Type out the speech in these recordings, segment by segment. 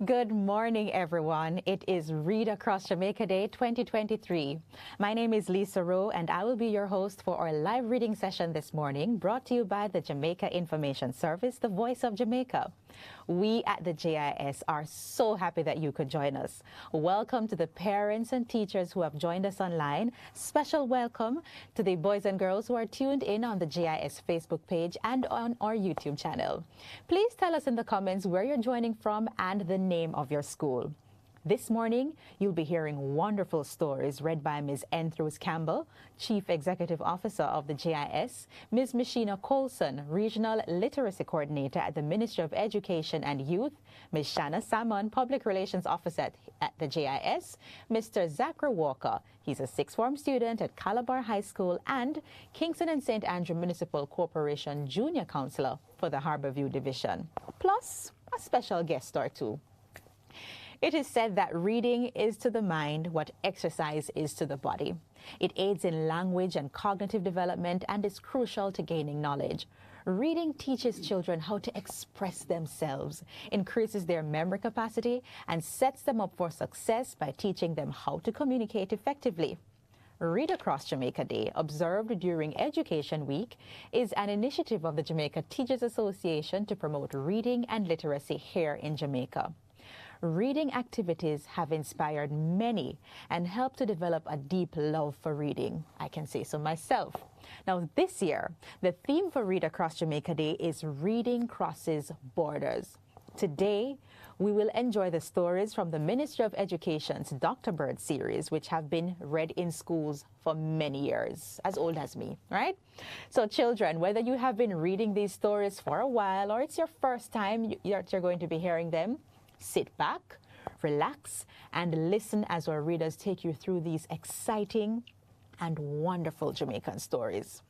Good morning, everyone. It is Read Across Jamaica Day 2023. My name is Lisa Rowe, and I will be your host for our live reading session this morning, brought to you by the Jamaica Information Service, the Voice of Jamaica. We at the JIS are so happy that you could join us. Welcome to the parents and teachers who have joined us online. Special welcome to the boys and girls who are tuned in on the JIS Facebook page and on our YouTube channel. Please tell us in the comments where you're joining from and the name of your school. This morning, you'll be hearing wonderful stories read by Ms. Enthrose Campbell, Chief Executive Officer of the JIS, Ms. Machina Colson, Regional Literacy Coordinator at the Ministry of Education and Youth, Ms. Shanna Salmon, Public Relations Officer at the JIS, Mr. Zachary Walker, he's a sixth form student at Calabar High School, and Kingston and St. Andrew Municipal Corporation Junior Counselor for the Harborview Division, plus a special guest or two. It is said that reading is to the mind what exercise is to the body. It aids in language and cognitive development and is crucial to gaining knowledge. Reading teaches children how to express themselves, increases their memory capacity, and sets them up for success by teaching them how to communicate effectively. Read Across Jamaica Day, observed during Education Week, is an initiative of the Jamaica Teachers Association to promote reading and literacy here in Jamaica. Reading activities have inspired many and helped to develop a deep love for reading. I can say so myself. Now, this year, the theme for Read Across Jamaica Day is Reading Crosses Borders. Today, we will enjoy the stories from the Ministry of Education's Dr. Bird series, which have been read in schools for many years, as old as me, right? So children, whether you have been reading these stories for a while or it's your first time you're going to be hearing them, sit back, relax, and listen as our readers take you through these exciting and wonderful Jamaican stories.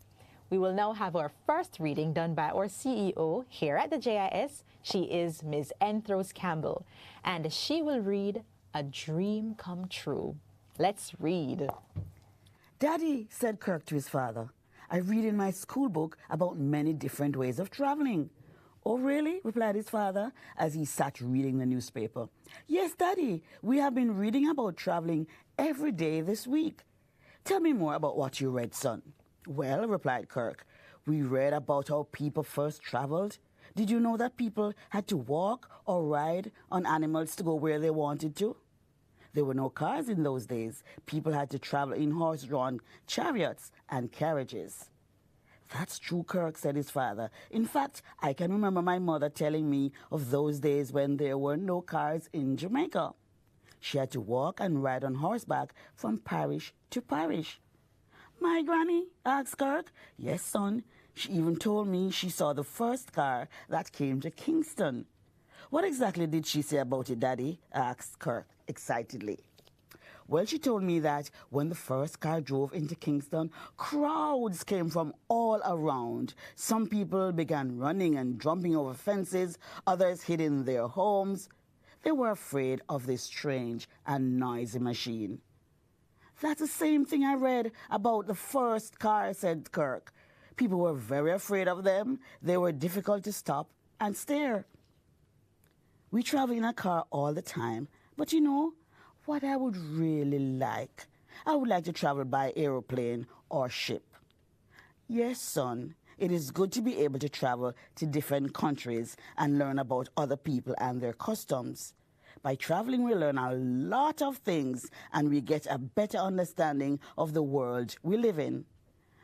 We will now have our first reading done by our CEO here at the JIS. She is Ms. Enthrose Campbell, and she will read A Dream Come True. Let's read. Daddy, said Kirk to his father, I read in my school book about many different ways of traveling. Oh, really? Replied his father as he sat reading the newspaper. Yes, Daddy, we have been reading about traveling every day this week. Tell me more about what you read, son. Well, replied Kirk, we read about how people first traveled. Did you know that people had to walk or ride on animals to go where they wanted to? There were no cars in those days. People had to travel in horse-drawn chariots and carriages. That's true, Kirk, said his father. In fact, I can remember my mother telling me of those days when there were no cars in Jamaica. She had to walk and ride on horseback from parish to parish. My granny? Asked Kirk. Yes, son. She even told me she saw the first car that came to Kingston. What exactly did she say about it, Daddy? Asked Kirk excitedly. Well, she told me that when the first car drove into Kingston, crowds came from all around. Some people began running and jumping over fences, others hid in their homes. They were afraid of this strange and noisy machine. That's the same thing I read about the first car, said Kirk. People were very afraid of them. They were difficult to stop and stare. We travel in a car all the time, but you know, what I would really like, I would like to travel by aeroplane or ship. Yes, son, it is good to be able to travel to different countries and learn about other people and their customs. By traveling, we learn a lot of things and we get a better understanding of the world we live in.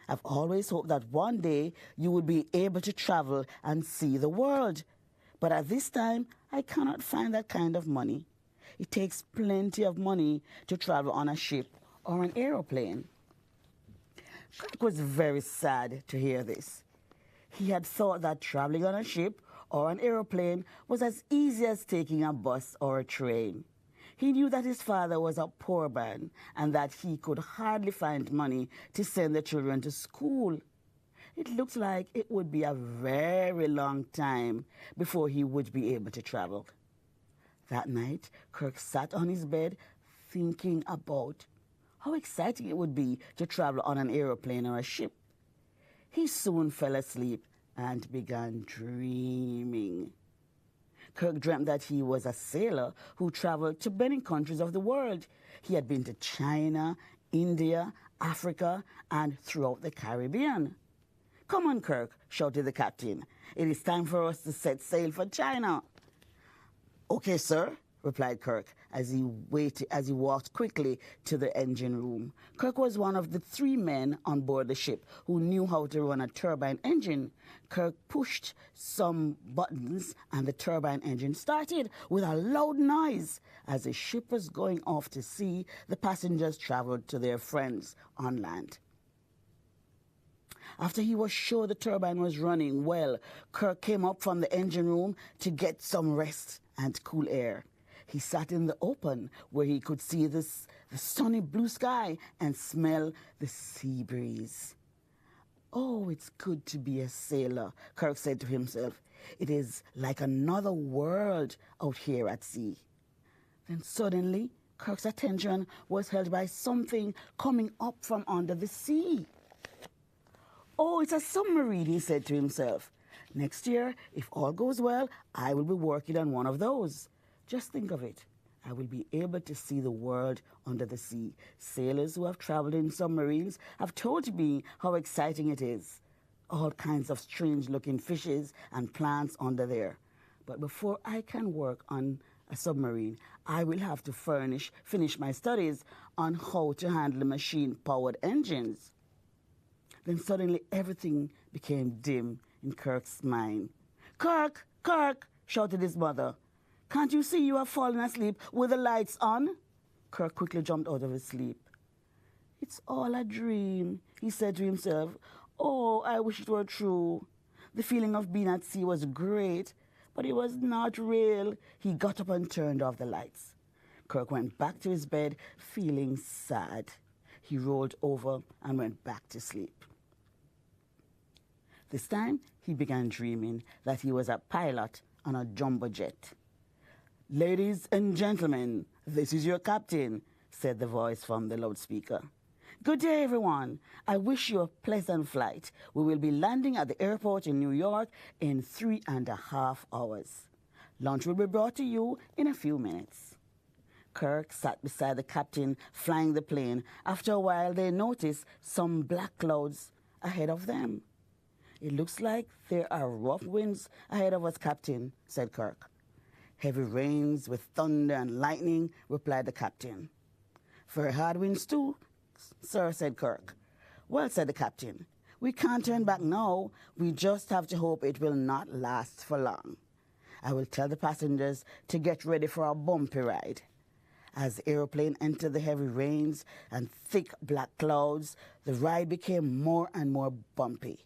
I've always hoped that one day you would be able to travel and see the world. But at this time, I cannot find that kind of money. It takes plenty of money to travel on a ship or an aeroplane. Kirk was very sad to hear this. He had thought that traveling on a ship or an aeroplane was as easy as taking a bus or a train. He knew that his father was a poor man and that he could hardly find money to send the children to school. It looked like it would be a very long time before he would be able to travel. That night, Kirk sat on his bed thinking about how exciting it would be to travel on an aeroplane or a ship. He soon fell asleep and began dreaming. Kirk dreamt that he was a sailor who traveled to many countries of the world. He had been to China, India, Africa, and throughout the Caribbean. "Come on, Kirk," shouted the captain. "It is time for us to set sail for China." "Okay, sir," replied Kirk as he walked quickly to the engine room. Kirk was one of the 3 men on board the ship who knew how to run a turbine engine. Kirk pushed some buttons and the turbine engine started with a loud noise. As the ship was going off to sea, the passengers traveled to their friends on land. After he was sure the turbine was running well, Kirk came up from the engine room to get some rest and cool air. He sat in the open where he could see the sunny blue sky and smell the sea breeze. "Oh, it's good to be a sailor," Kirk said to himself. "It is like another world out here at sea." Then suddenly, Kirk's attention was held by something coming up from under the sea. "Oh, it's a submarine," he said to himself. "Next year, if all goes well, I will be working on one of those. Just think of it. I will be able to see the world under the sea. Sailors who have traveled in submarines have told me how exciting it is. All kinds of strange-looking fishes and plants under there. But before I can work on a submarine, I will have to finish my studies on how to handle machine-powered engines." Then suddenly everything became dim in Kirk's mind. "Kirk! Kirk!" shouted his mother. "Can't you see you have fallen asleep with the lights on?" Kirk quickly jumped out of his sleep. "It's all a dream," he said to himself. "Oh, I wish it were true." The feeling of being at sea was great, but it was not real. He got up and turned off the lights. Kirk went back to his bed, feeling sad. He rolled over and went back to sleep. This time, he began dreaming that he was a pilot on a jumbo jet. "Ladies and gentlemen, this is your captain," said the voice from the loudspeaker. "Good day, everyone. I wish you a pleasant flight. We will be landing at the airport in New York in 3.5 hours. Lunch will be brought to you in a few minutes." Kirk sat beside the captain flying the plane. After a while, they noticed some black clouds ahead of them. "It looks like there are rough winds ahead of us, Captain," said Kirk. "Heavy rains with thunder and lightning," replied the captain. "Very hard winds too, sir," said Kirk. "Well," said the captain, "we can't turn back now. We just have to hope it will not last for long. I will tell the passengers to get ready for a bumpy ride." As the aeroplane entered the heavy rains and thick black clouds, the ride became more and more bumpy.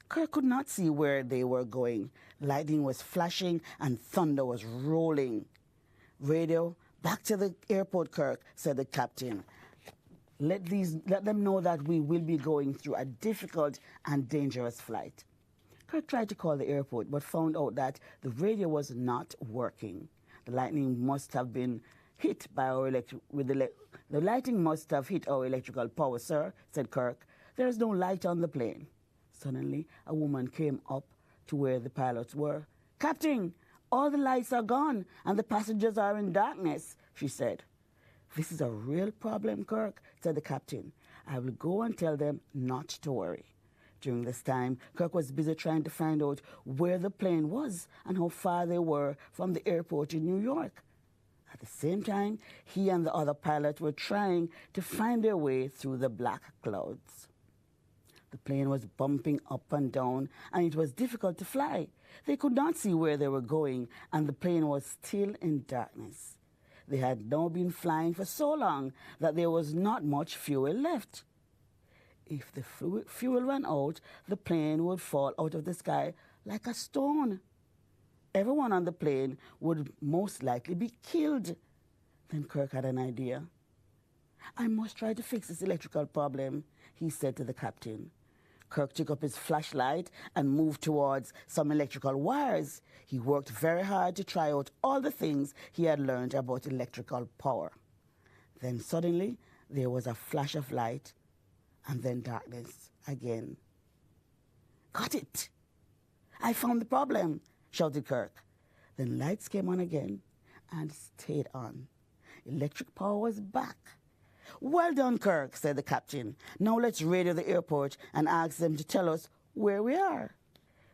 Kirk could not see where they were going. Lightning was flashing and thunder was rolling. "Radio, back to the airport, Kirk," said the captain. Let them know that we will be going through a difficult and dangerous flight." Kirk tried to call the airport, but found out that the radio was not working. The lightning must have been hit by the lightning must have hit our electrical power, sir," said Kirk. "There is no light on the plane." Suddenly, a woman came up to where the pilots were. "Captain, all the lights are gone and the passengers are in darkness," she said. "This is a real problem, Kirk," said the captain. "I will go and tell them not to worry." During this time, Kirk was busy trying to find out where the plane was and how far they were from the airport in New York. At the same time, he and the other pilot were trying to find their way through the black clouds. The plane was bumping up and down, and it was difficult to fly. They could not see where they were going, and the plane was still in darkness. They had now been flying for so long that there was not much fuel left. If the fuel ran out, the plane would fall out of the sky like a stone. Everyone on the plane would most likely be killed. Then Kirk had an idea. "I must try to fix this electrical problem," he said to the captain. Kirk took up his flashlight and moved towards some electrical wires. He worked very hard to try out all the things he had learned about electrical power. Then suddenly there was a flash of light and then darkness again. "Got it! I found the problem," shouted Kirk. Then lights came on again and stayed on. Electric power was back. "Well done, Kirk," said the captain. "Now let's radio the airport and ask them to tell us where we are."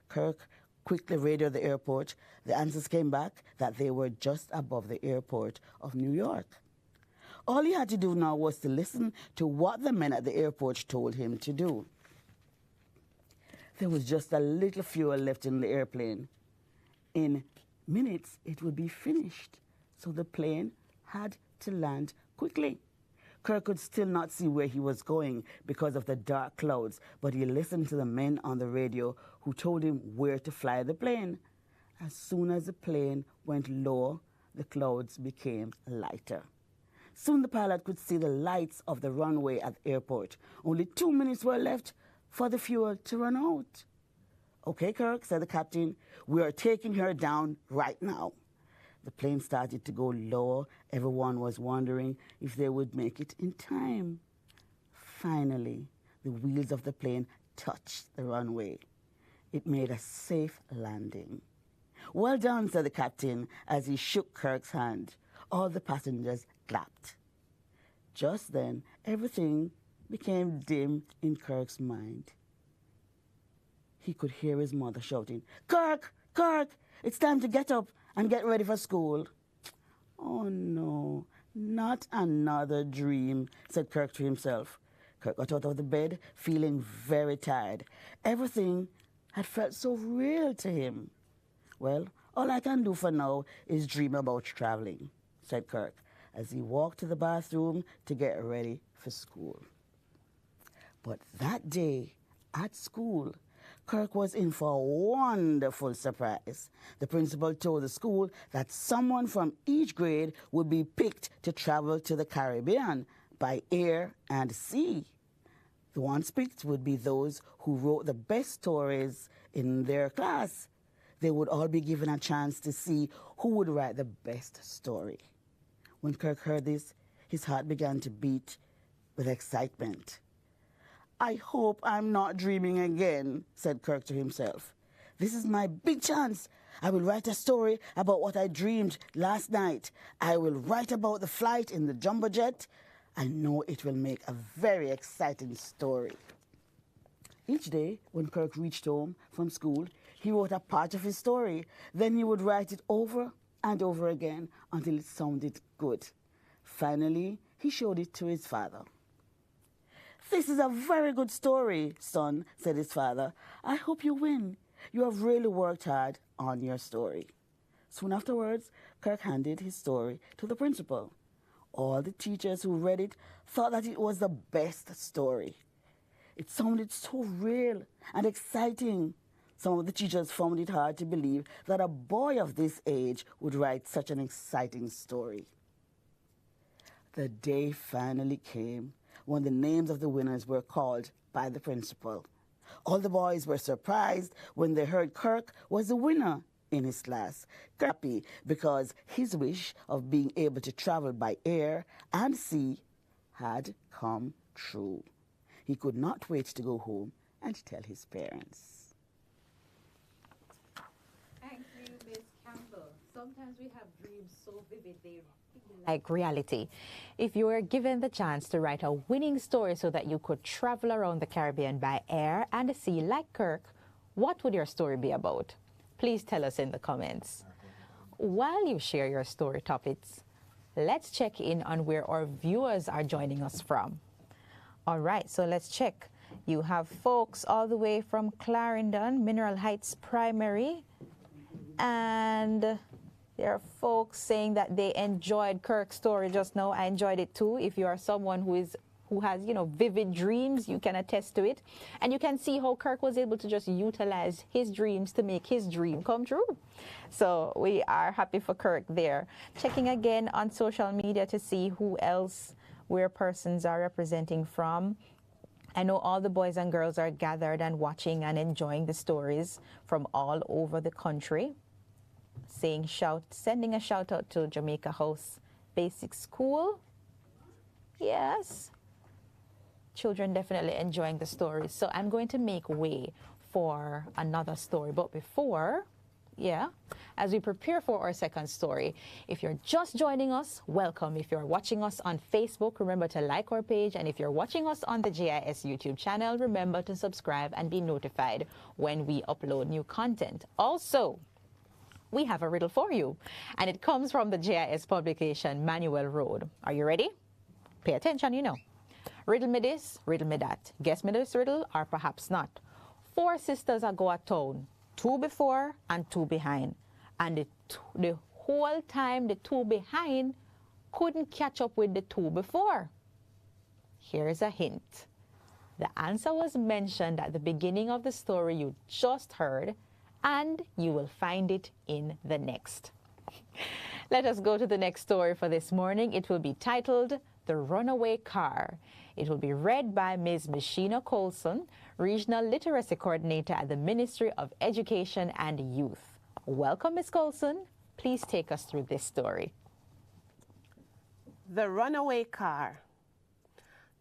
Kirk quickly radioed the airport. The answers came back that they were just above the airport of New York. All he had to do now was to listen to what the men at the airport told him to do. There was just a little fuel left in the airplane. In minutes, it would be finished, so the plane had to land quickly. Kirk could still not see where he was going because of the dark clouds, but he listened to the men on the radio who told him where to fly the plane. As soon as the plane went lower, the clouds became lighter. Soon the pilot could see the lights of the runway at the airport. Only 2 minutes were left for the fuel to run out. "Okay, Kirk," said the captain, "we are taking her down right now." The plane started to go lower. Everyone was wondering if they would make it in time. Finally, the wheels of the plane touched the runway. It made a safe landing. "Well done," said the captain as he shook Kirk's hand. All the passengers clapped. Just then, everything became dim in Kirk's mind. He could hear his mother shouting, "Kirk, Kirk, it's time to get up and get ready for school." "Oh no, not another dream," said Kirk to himself. Kirk got out of the bed, feeling very tired. Everything had felt so real to him. "Well, all I can do for now is dream about traveling," said Kirk as he walked to the bathroom to get ready for school. But that day at school, Kirk was in for a wonderful surprise. The principal told the school that someone from each grade would be picked to travel to the Caribbean by air and sea. The ones picked would be those who wrote the best stories in their class. They would all be given a chance to see who would write the best story. When Kirk heard this, his heart began to beat with excitement. "I hope I'm not dreaming again," said Kirk to himself. "This is my big chance. I will write a story about what I dreamed last night. I will write about the flight in the jumbo jet. I know it will make a very exciting story." Each day, when Kirk reached home from school, he wrote a part of his story. Then he would write it over and over again until it sounded good. Finally, he showed it to his father. "This is a very good story, son," said his father. "I hope you win. You have really worked hard on your story." Soon afterwards, Kirk handed his story to the principal. All the teachers who read it thought that it was the best story. It sounded so real and exciting. Some of the teachers found it hard to believe that a boy of this age would write such an exciting story. The day finally came when the names of the winners were called by the principal. All the boys were surprised when they heard Kirk was the winner in his class. Happy because his wish of being able to travel by air and sea had come true. He could not wait to go home and tell his parents. Thank you, Ms. Campbell. Sometimes we have dreams so vivid they like reality. If you were given the chance to write a winning story so that you could travel around the Caribbean by air and sea like Kirk, what would your story be about? Please tell us in the comments. While you share your story topics, let's check in on where our viewers are joining us from. All right, so let's check. You have folks all the way from Clarendon, Mineral Heights Primary, and there are folks saying that they enjoyed Kirk's story just now. I enjoyed it too. If you are someone who has, vivid dreams, you can attest to it. And you can see how Kirk was able to just utilize his dreams to make his dream come true. So we are happy for Kirk there. Checking again on social media to see who else, where persons are representing from. I know all the boys and girls are gathered and watching and enjoying the stories from all over the country. Sending a shout out to Jamaica House Basic School. Yes. Children definitely enjoying the stories. So I'm going to make way for another story. But before Yeah, as we prepare for our second story. If you're just joining us, welcome. If you're watching us on Facebook, remember to like our page. And if you're watching us on the JIS YouTube channel, remember to subscribe and be notified when we upload new content. Also, we have a riddle for you, and it comes from the JIS publication Manuel Road. Are you ready? Pay attention, you know. Riddle me this, riddle me that. Guess me this riddle, or perhaps not. 4 sisters are go a town, 2 before and 2 behind. And the whole time the 2 behind couldn't catch up with the 2 before. Here's a hint. The answer was mentioned at the beginning of the story you just heard, and you will find it in the next. Let us go to the next story for this morning. It will be titled The Runaway Car. It will be read by Ms. Machina Colson, Regional Literacy Coordinator at the Ministry of Education and Youth. Welcome, Ms. Colson. Please take us through this story. The Runaway Car.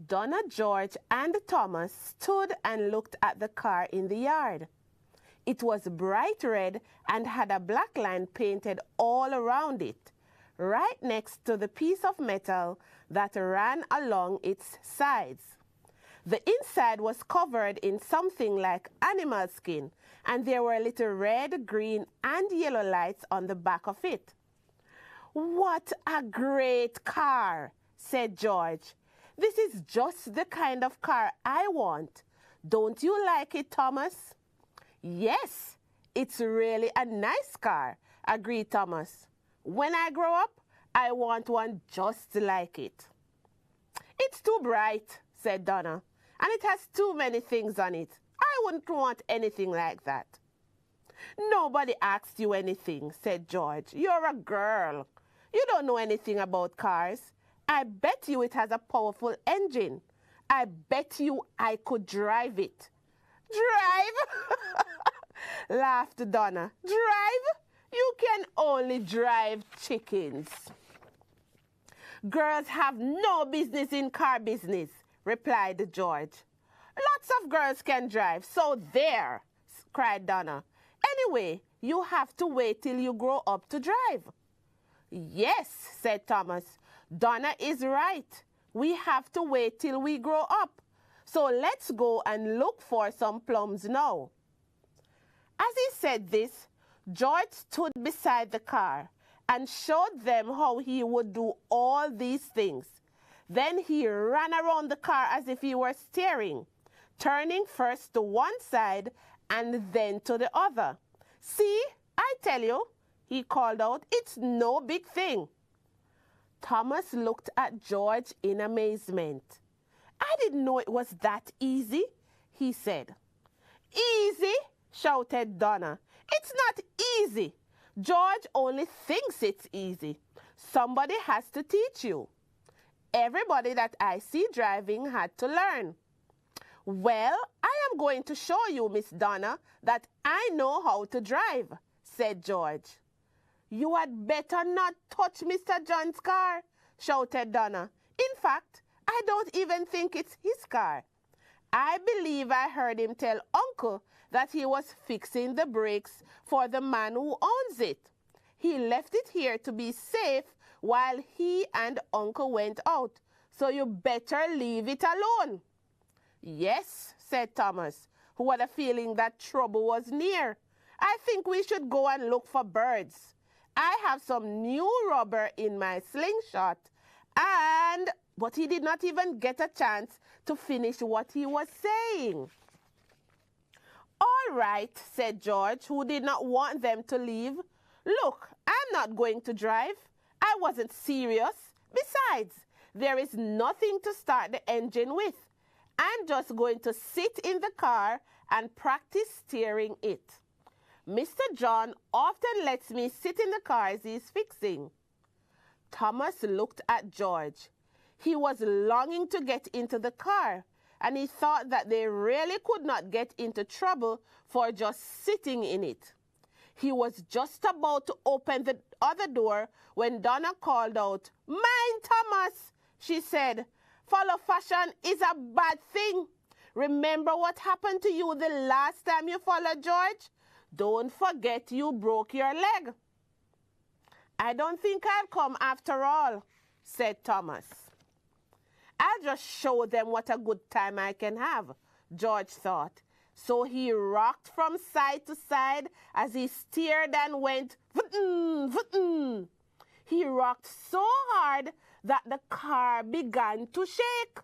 Donna, George, and Thomas stood and looked at the car in the yard. It was bright red and had a black line painted all around it, right next to the piece of metal that ran along its sides. The inside was covered in something like animal skin, and there were little red, green, and yellow lights on the back of it. "What a great car," said George. "This is just the kind of car I want. Don't you like it, Thomas?" "Yes, it's really a nice car," agreed Thomas. "When I grow up, I want one just like it." "It's too bright," said Donna, "and it has too many things on it. I wouldn't want anything like that." "Nobody asked you anything," said George. "You're a girl. You don't know anything about cars. I bet you it has a powerful engine. I bet you I could drive it." "Drive?" laughed Donna. "Drive? You can only drive chickens." "Girls have no business in car business," replied George. "Lots of girls can drive, so there," cried Donna. "Anyway, you have to wait till you grow up to drive." "Yes," said Thomas. "Donna is right. We have to wait till we grow up. So let's go and look for some plums now." As he said this, George stood beside the car and showed them how he would do all these things. Then he ran around the car as if he were steering, turning first to one side and then to the other. "See, I tell you," he called out, "it's no big thing." Thomas looked at George in amazement. "I didn't know it was that easy," he said. "Easy?" shouted Donna. "It's not easy. George only thinks it's easy. Somebody has to teach you. Everybody that I see driving had to learn." "Well, I am going to show you, Miss Donna, that I know how to drive," said George. "You had better not touch Mr. John's car," shouted Donna. "In fact, I don't even think it's his car. I believe I heard him tell Uncle that he was fixing the brakes for the man who owns it. He left it here to be safe while he and Uncle went out, so you better leave it alone." "Yes," said Thomas, who had a feeling that trouble was near. "I think we should go and look for birds. I have some new rubber in my slingshot, and..." But he did not even get a chance to finish what he was saying. "All right," said George, who did not want them to leave. "Look, I'm not going to drive. I wasn't serious. Besides, there is nothing to start the engine with. I'm just going to sit in the car and practice steering it. Mr. John often lets me sit in the car as he's fixing." Thomas looked at George. He was longing to get into the car, and he thought that they really could not get into trouble for just sitting in it. He was just about to open the other door when Donna called out, "Mind, Thomas," she said. "Follow fashion is a bad thing. Remember what happened to you the last time you followed George? Don't forget you broke your leg. I don't think I'll come after all, said Thomas. I'll just show them what a good time I can have, George thought. So he rocked from side to side as he steered and went, "Vutn, vutn." He rocked so hard that the car began to shake.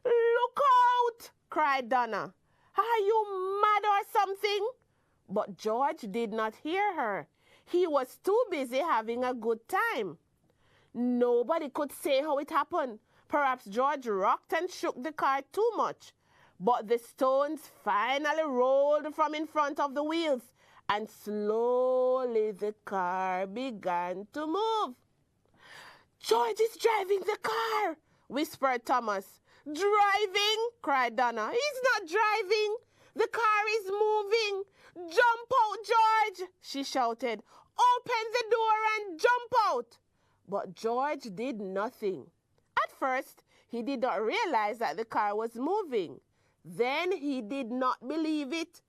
"Look out!" cried Donna. "Are you mad or something?" But George did not hear her. He was too busy having a good time. Nobody could say how it happened. Perhaps George rocked and shook the car too much. But the stones finally rolled from in front of the wheels, and slowly the car began to move. "George is driving the car," whispered Thomas. "Driving?" cried Donna. "He's not driving. The car is moving. Jump out, George," she shouted. "Open the door and jump out." But George did nothing. At first, he did not realize that the car was moving. Then he did not believe it.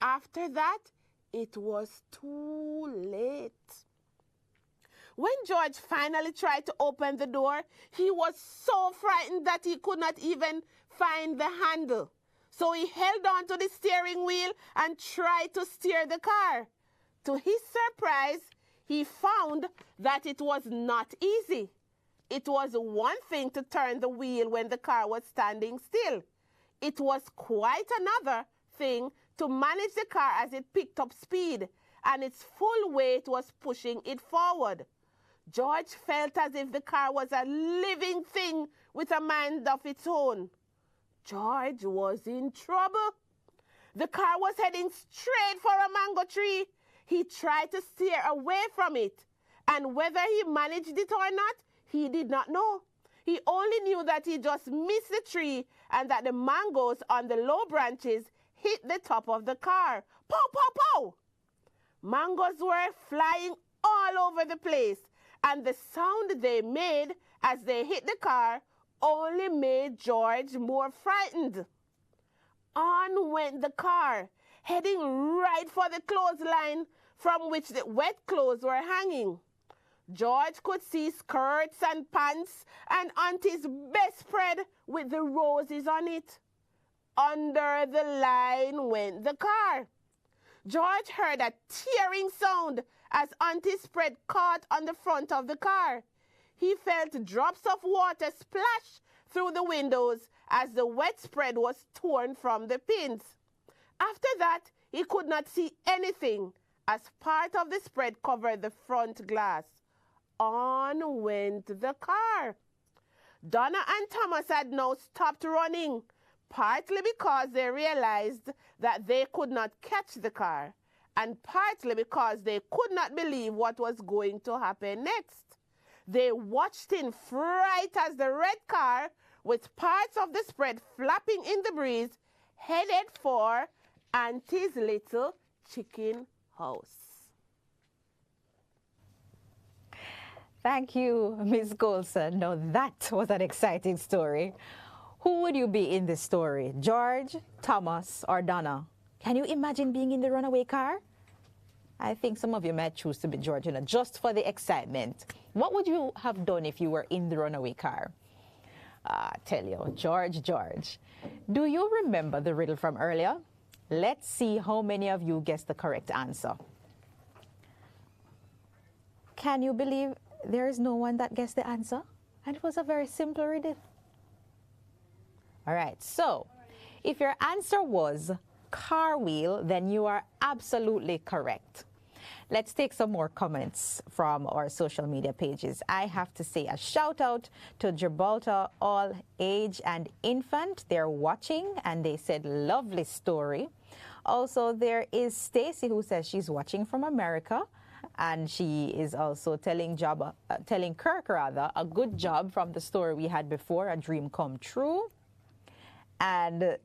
After that, it was too late. When George finally tried to open the door, he was so frightened that he could not even find the handle. So he held on to the steering wheel and tried to steer the car. To his surprise, he found that it was not easy. It was one thing to turn the wheel when the car was standing still. It was quite another thing to manage the car as it picked up speed, and its full weight was pushing it forward. George felt as if the car was a living thing with a mind of its own. George was in trouble. The car was heading straight for a mango tree. He tried to steer away from it, and whether he managed it or not, he did not know. He only knew that he just missed the tree and that the mangoes on the low branches hit the top of the car. Pow, pow, pow! Mangoes were flying all over the place, and the sound they made as they hit the car only made George more frightened. On went the car, heading right for the clothesline from which the wet clothes were hanging. George could see skirts and pants and Auntie's bedspread with the roses on it. Under the line went the car. George heard a tearing sound as Auntie's spread caught on the front of the car. He felt drops of water splash through the windows as the wet spread was torn from the pins. After that, he could not see anything as part of the spread covered the front glass. On went the car. Donna and Thomas had now stopped running, partly because they realized that they could not catch the car, and partly because they could not believe what was going to happen next. They watched in fright as the red car, with parts of the spread flapping in the breeze, headed for Auntie's little chicken house. Thank you, Ms. Golson. Now that was an exciting story. Who would you be in this story? George, Thomas, or Donna? Can you imagine being in the runaway car? I think some of you might choose to be George, just for the excitement. What would you have done if you were in the runaway car? I tell you, George. Do you remember the riddle from earlier? Let's see how many of you guessed the correct answer. Can you believe there is no one that guessed the answer? And it was a very simple riddle. All right, so if your answer was car wheel, then you are absolutely correct. Let's take some more comments from our social media pages. I have to say a shout out to Gibraltar All Age and Infant. They're watching and they said lovely story. Also, there is Stacy who says she's watching from America. And she is also telling Kirk a good job from the story we had before, A Dream Come True. And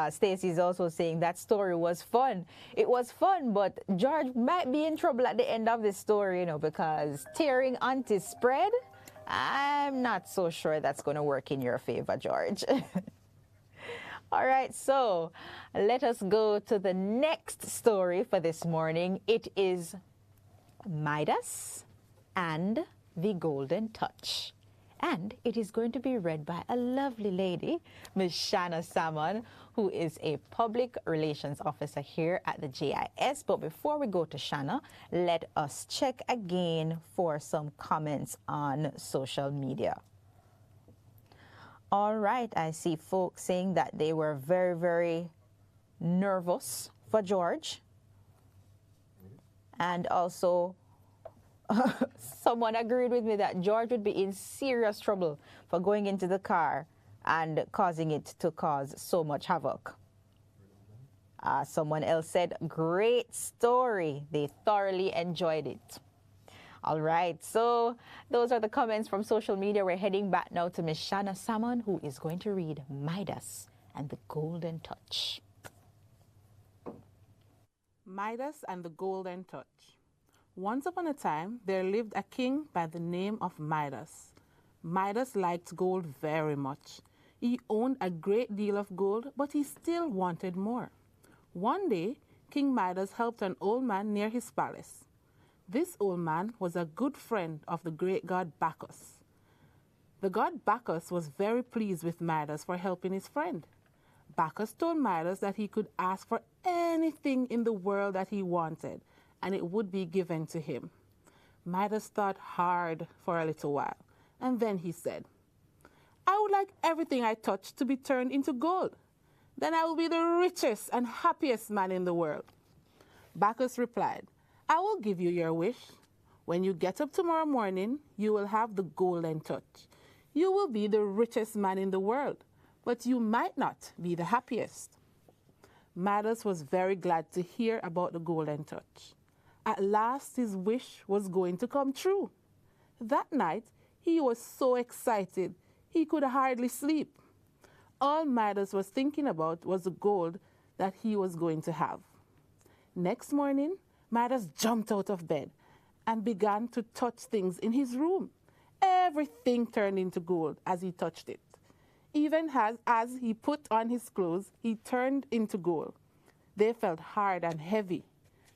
Stacy is also saying that story was fun. It was fun, but George might be in trouble at the end of this story, because tearing Auntie's spread, I'm not so sure that's going to work in your favor, George. All right, so let us go to the next story for this morning. It is Midas and the Golden Touch. And it is going to be read by a lovely lady, Ms. Shanna Salmon, who is a public relations officer here at the JIS. But before we go to Shanna, let us check again for some comments on social media. All right, I see folks saying that they were very, very nervous for George. And also, someone agreed with me that George would be in serious trouble for going into the car and causing it to cause so much havoc. Someone else said, great story. They thoroughly enjoyed it. All right, so those are the comments from social media. We're heading back now to Ms. Shanna Salmon, who is going to read Midas and the Golden Touch. Midas and the Golden Touch. Once upon a time, there lived a king by the name of Midas. Midas liked gold very much. He owned a great deal of gold, but he still wanted more. One day, King Midas helped an old man near his palace. This old man was a good friend of the great god Bacchus. The god Bacchus was very pleased with Midas for helping his friend. Bacchus told Midas that he could ask for anything in the world that he wanted, and it would be given to him. Midas thought hard for a little while, and then he said, I would like everything I touch to be turned into gold. Then I will be the richest and happiest man in the world. Bacchus replied, I will give you your wish. When you get up tomorrow morning, you will have the golden touch. You will be the richest man in the world, but you might not be the happiest. Midas was very glad to hear about the golden touch. At last, his wish was going to come true. That night, he was so excited, he could hardly sleep. All Midas was thinking about was the gold that he was going to have. Next morning, Midas jumped out of bed and began to touch things in his room. Everything turned into gold as he touched it. Even as he put on his clothes, he turned into gold. They felt hard and heavy,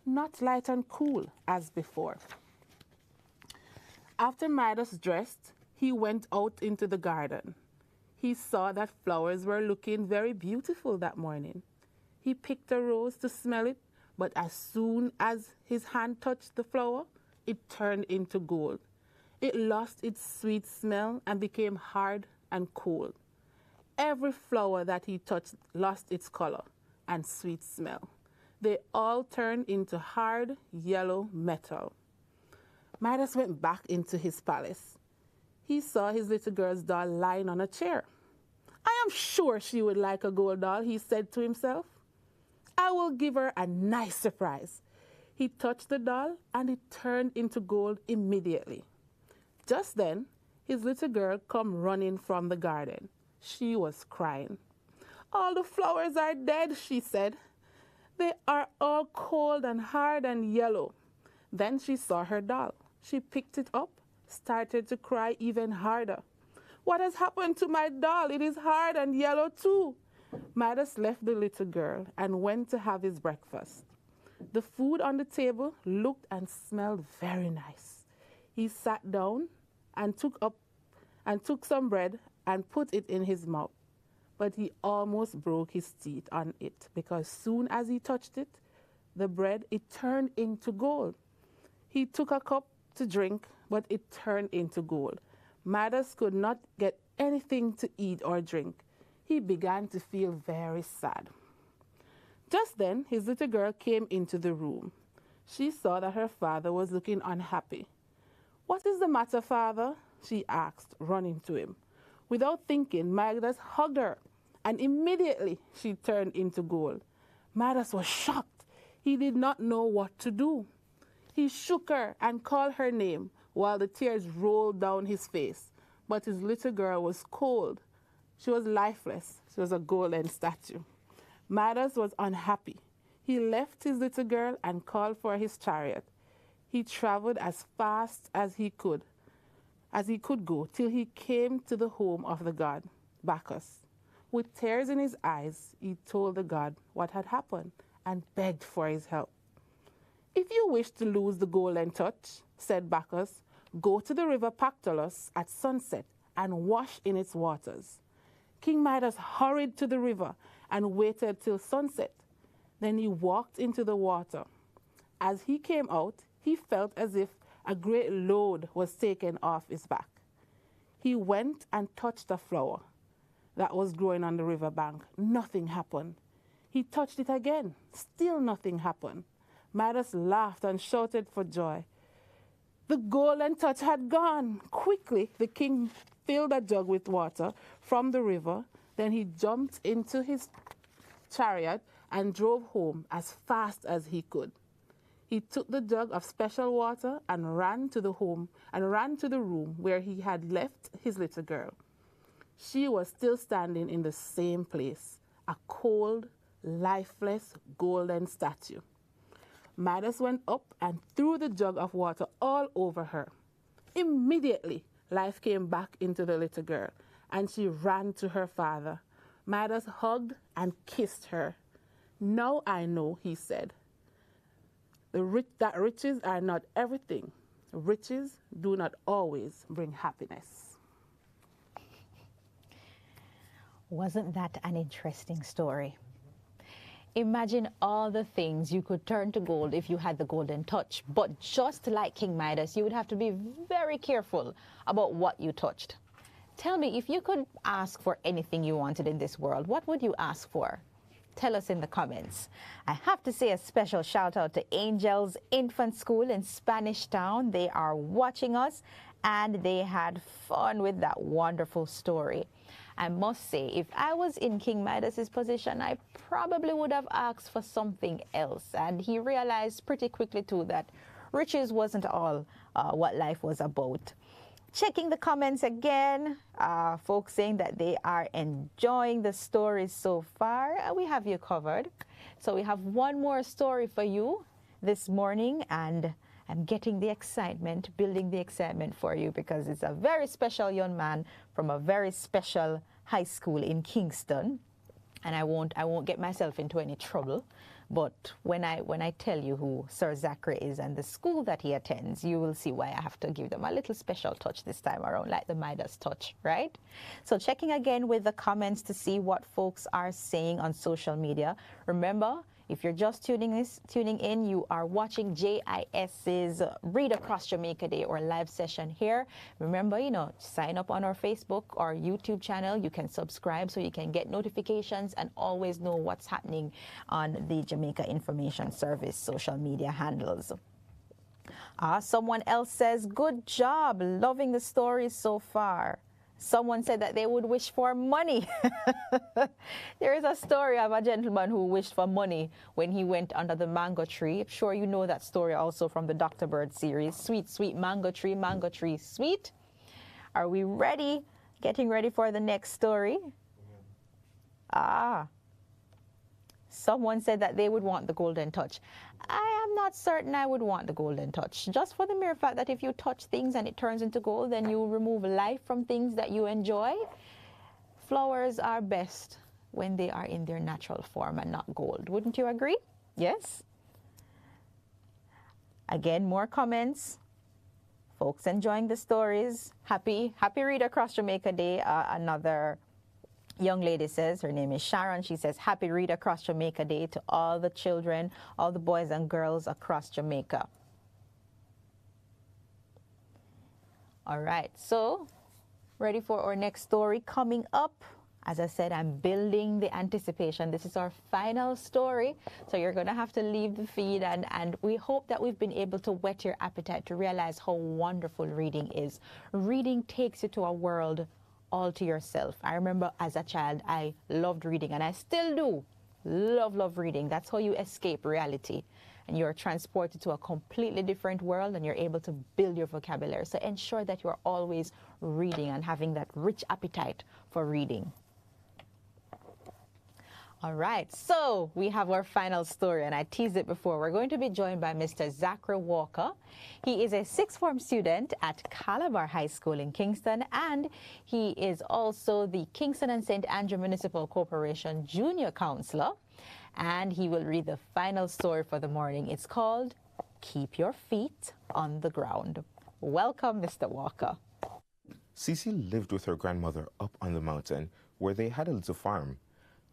not light and cool as before. After Midas dressed, he went out into the garden. He saw that flowers were looking very beautiful that morning. He picked a rose to smell it, but as soon as his hand touched the flower, it turned into gold. It lost its sweet smell and became hard and cold. Every flower that he touched lost its color and sweet smell. They all turned into hard yellow metal. Midas went back into his palace. He saw his little girl's doll lying on a chair. I am sure she would like a gold doll, he said to himself. I will give her a nice surprise. He touched the doll and it turned into gold immediately. Just then, his little girl came running from the garden. She was crying. All the flowers are dead, she said. They are all cold and hard and yellow. Then she saw her doll. She picked it up, started to cry even harder. What has happened to my doll? It is hard and yellow too. Midas left the little girl and went to have his breakfast. The food on the table looked and smelled very nice. He sat down and took some bread and put it in his mouth. But he almost broke his teeth on it because soon as he touched it, the bread, it turned into gold. He took a cup to drink, but it turned into gold. Midas could not get anything to eat or drink. He began to feel very sad. Just then, his little girl came into the room. She saw that her father was looking unhappy. What is the matter, father? She asked, running to him. Without thinking, Midas hugged her, and immediately she turned into gold. Midas was shocked. He did not know what to do. He shook her and called her name while the tears rolled down his face. But his little girl was cold. She was lifeless. She was a golden statue. Midas was unhappy. He left his little girl and called for his chariot. He traveled as fast as he could go till he came to the home of the god Bacchus. With tears in his eyes, he told the god what had happened and begged for his help. If you wish to lose the golden touch, said Bacchus, go to the river Pactolus at sunset and wash in its waters. King Midas hurried to the river and waited till sunset. Then he walked into the water. As he came out, he felt as if a great load was taken off his back. He went and touched a flower that was growing on the riverbank. Nothing happened. He touched it again. Still nothing happened. Midas laughed and shouted for joy. The golden touch had gone. Quickly, the king filled a jug with water from the river. Then he jumped into his chariot and drove home as fast as he could. He took the jug of special water and ran to the room where he had left his little girl. She was still standing in the same place, a cold, lifeless, golden statue. Midas went up and threw the jug of water all over her. Immediately, life came back into the little girl, and she ran to her father. Midas hugged and kissed her. Now I know, he said, that riches are not everything. Riches do not always bring happiness. Wasn't that an interesting story? Imagine all the things you could turn to gold if you had the golden touch. But just like King Midas, you would have to be very careful about what you touched. Tell me, if you could ask for anything you wanted in this world, what would you ask for? Tell us in the comments. I have to say a special shout out to Angel's Infant School in Spanish Town. They are watching us and they had fun with that wonderful story. I must say, if I was in King Midas's position, I probably would have asked for something else. And he realized pretty quickly too that riches wasn't all what life was about. Checking the comments again, folks saying that they are enjoying the stories so far. We have you covered. So we have one more story for you this morning, and I'm getting the excitement, building the excitement for you, because it's a very special young man from a very special high school in Kingston. And I won't get myself into any trouble. But when I tell you who Sir Zachary is and the school that he attends, you will see why I have to give them a little special touch this time around, like the Midas touch, right? So checking again with the comments to see what folks are saying on social media. Remember, if you're just tuning in, you are watching JIS's Read Across Jamaica Day or live session here. Remember, sign up on our Facebook or YouTube channel. You can subscribe so you can get notifications and always know what's happening on the Jamaica Information Service social media handles. Someone else says, good job, loving the stories so far. Someone said that they would wish for money. There is a story of a gentleman who wished for money when he went under the mango tree. I'm sure you know that story also from the Dr. Bird series. Sweet, sweet mango tree, sweet. Are we ready? Getting ready for the next story? Someone said that they would want the golden touch. I am not certain I would want the golden touch, just for the mere fact that if you touch things and it turns into gold, then you remove life from things that you enjoy. Flowers are best when they are in their natural form and not gold. Wouldn't you agree? Yes? Again, more comments. Folks enjoying the stories. Happy Read Across Jamaica Day. Another young lady says, her name is Sharon, she says, happy Read Across Jamaica Day to all the children, all the boys and girls across Jamaica. All right, so ready for our next story coming up. As I said, I'm building the anticipation. This is our final story, so you're going to have to leave the feed, and we hope that we've been able to whet your appetite to realize how wonderful reading is. Reading takes you to a world all to yourself. I remember as a child, I loved reading, and I still do. Love reading. That's how you escape reality. And you're transported to a completely different world, and you're able to build your vocabulary. So ensure that you're always reading and having that rich appetite for reading. All right, so we have our final story, and I teased it before. We're going to be joined by Mr. Zachary Walker. He is a sixth form student at Calabar High School in Kingston, and he is also the Kingston and St. Andrew Municipal Corporation Junior Counselor. And he will read the final story for the morning. It's called Keep Your Feet on the Ground. Welcome, Mr. Walker. Cece lived with her grandmother up on the mountain where they had a little farm.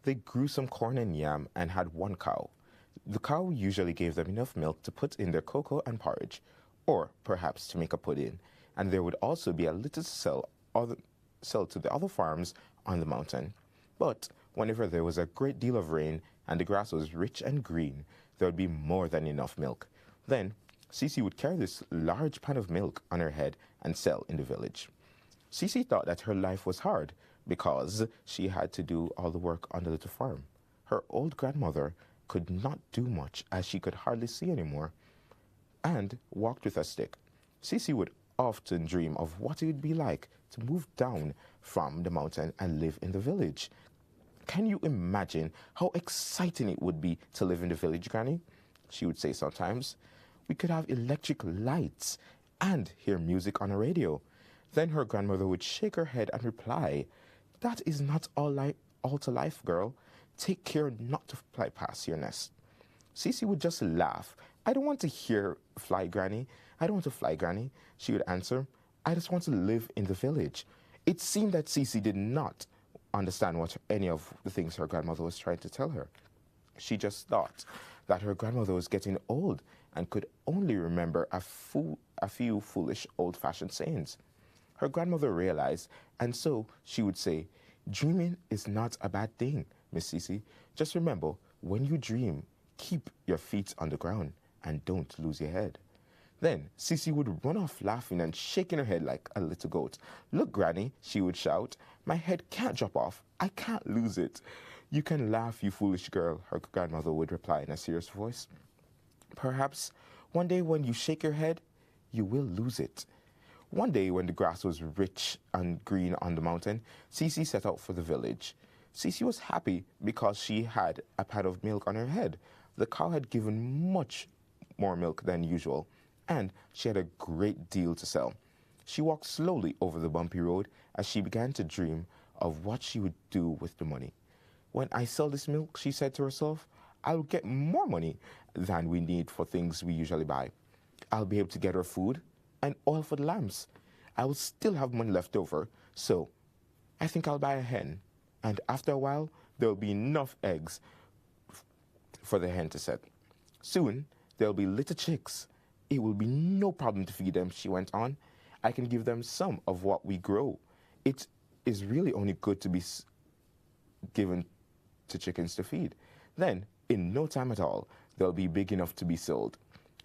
They grew some corn and yam and had one cow. The cow usually gave them enough milk to put in their cocoa and porridge, or perhaps to make a pudding, and there would also be a little to sell to the other farms on the mountain. But whenever there was a great deal of rain and the grass was rich and green, there would be more than enough milk. Then Cece would carry this large pan of milk on her head and sell in the village. Cece thought that her life was hard because she had to do all the work on the little farm. Her old grandmother could not do much as she could hardly see anymore and walked with a stick. Cece would often dream of what it would be like to move down from the mountain and live in the village. Can you imagine how exciting it would be to live in the village, Granny? She would say sometimes. We could have electric lights and hear music on a radio. Then her grandmother would shake her head and reply, "That is not all to life, girl. Take care not to fly past your nest." Cece would just laugh. "I don't want to hear fly, Granny. I don't want to fly, Granny," she would answer. "I just want to live in the village." It seemed that Cece did not understand what any of the things her grandmother was trying to tell her. She just thought that her grandmother was getting old and could only remember a few foolish old-fashioned sayings. Her grandmother realized, and so she would say, "Dreaming is not a bad thing, Miss Cece. Just remember, when you dream, keep your feet on the ground and don't lose your head." Then Cece would run off laughing and shaking her head like a little goat. "Look, Granny," she would shout, "my head can't drop off. I can't lose it." "You can laugh, you foolish girl," her grandmother would reply in a serious voice. "Perhaps one day when you shake your head, you will lose it." One day when the grass was rich and green on the mountain, Cece set out for the village. Cece was happy because she had a pan of milk on her head. The cow had given much more milk than usual, and she had a great deal to sell. She walked slowly over the bumpy road as she began to dream of what she would do with the money. "When I sell this milk," she said to herself, "I'll get more money than we need for things we usually buy. I'll be able to get her food and oil for the lamps. I will still have money left over, so I think I'll buy a hen, and after a while there will be enough eggs for the hen to set. Soon there will be little chicks. It will be no problem to feed them," she went on. "I can give them some of what we grow. It is really only good to be given to chickens to feed. Then, in no time at all, they'll be big enough to be sold."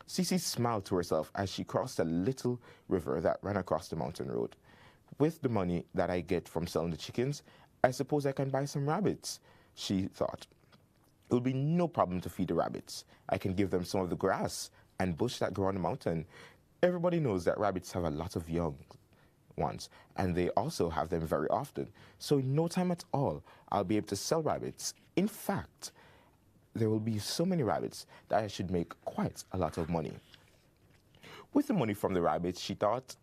Cece smiled to herself as she crossed a little river that ran across the mountain road. "With the money that I get from selling the chickens, I suppose I can buy some rabbits," she thought. "It will be no problem to feed the rabbits. I can give them some of the grass and bush that grow on the mountain. Everybody knows that rabbits have a lot of young ones, and they also have them very often. So in no time at all, I'll be able to sell rabbits. In fact, there will be so many rabbits that I should make quite a lot of money." With the money from the rabbits, she thought,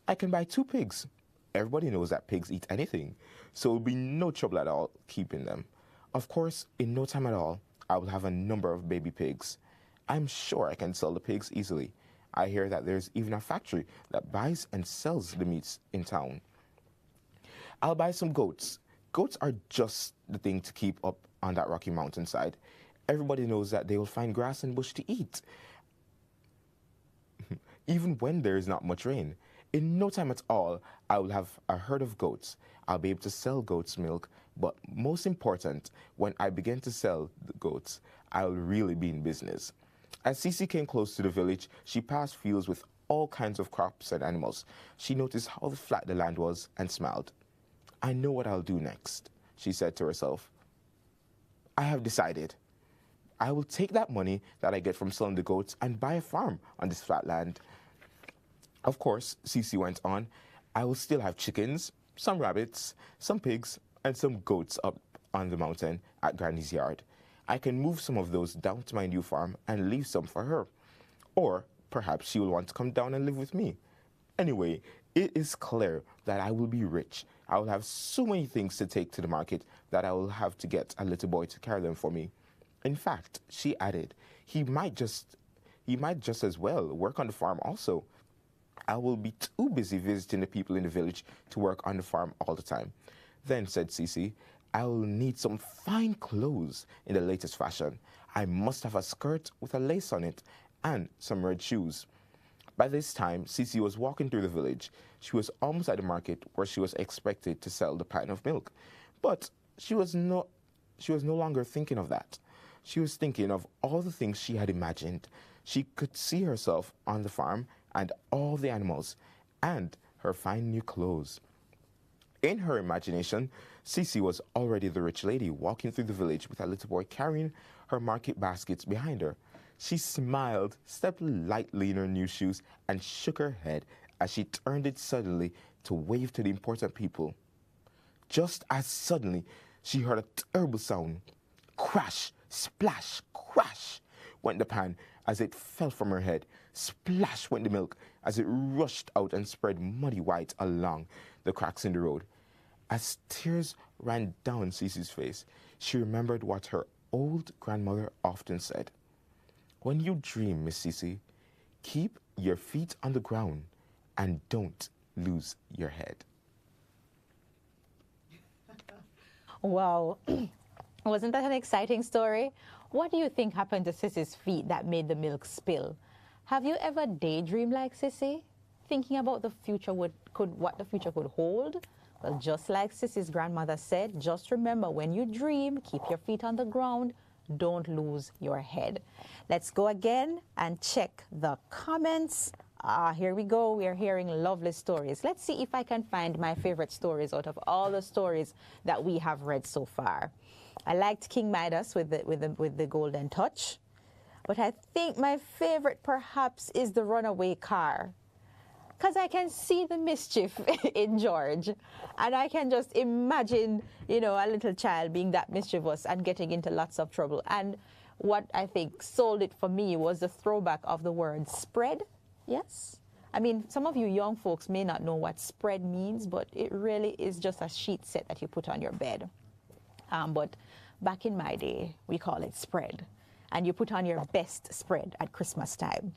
"I can buy 2 pigs. Everybody knows that pigs eat anything, so it will be no trouble at all keeping them. Of course, in no time at all, I will have a number of baby pigs. I'm sure I can sell the pigs easily. I hear that there's even a factory that buys and sells the meats in town. I'll buy some goats. Goats are just the thing to keep up on that rocky mountainside. Everybody knows that they will find grass and bush to eat, even when there is not much rain. In no time at all, I will have a herd of goats. I'll be able to sell goat's milk, but most important, when I begin to sell the goats, I'll really be in business." As Cece came close to the village, she passed fields with all kinds of crops and animals. She noticed how flat the land was and smiled. "I know what I'll do next," she said to herself. "I have decided. I will take that money that I get from selling the goats and buy a farm on this flat land. Of course," Cece went on, "I will still have chickens, some rabbits, some pigs, and some goats up on the mountain at Granny's yard. I can move some of those down to my new farm and leave some for her. Or perhaps she will want to come down and live with me. Anyway, it is clear that I will be rich. I will have so many things to take to the market that I will have to get a little boy to carry them for me. In fact, she added, he might just as well work on the farm also. I will be too busy visiting the people in the village to work on the farm all the time. Then, said Cece, I will need some fine clothes in the latest fashion. I must have a skirt with a lace on it and some red shoes. By this time, Cece was walking through the village. She was almost at the market where she was expected to sell the pint of milk. But she was no longer thinking of that. She was thinking of all the things she had imagined. She could see herself on the farm and all the animals and her fine new clothes. In her imagination, Cece was already the rich lady walking through the village with a little boy carrying her market baskets behind her. She smiled, stepped lightly in her new shoes, and shook her head as she turned it suddenly to wave to the important people. Just as suddenly, she heard a terrible sound. Crash, splash, crash went the pan as it fell from her head. Splash went the milk as it rushed out and spread muddy white along the cracks in the road. As tears ran down Cece's face, she remembered what her old grandmother often said. When you dream, Miss Cece, keep your feet on the ground and don't lose your head. Wow. Wasn't that an exciting story? What do you think happened to Sissy's feet that made the milk spill? Have you ever daydreamed like Sissy? Thinking about the future what the future could hold? Well, just like Sissy's grandmother said, just remember when you dream, keep your feet on the ground, don't lose your head. Let's go again and check the comments. Here we go. We are hearing lovely stories. Let's see if I can find my favorite stories out of all the stories that we have read so far. I liked King Midas with the golden touch, but I think my favorite perhaps is the runaway car, because I can see the mischief in George, and I can just imagine, you know, a little child being that mischievous and getting into lots of trouble. And what I think sold it for me was the throwback of the word spread. Yes. I mean, some of you young folks may not know what spread means, but it really is just a sheet set that you put on your bed. But back in my day, we call it spread. And you put on your best spread at Christmas time.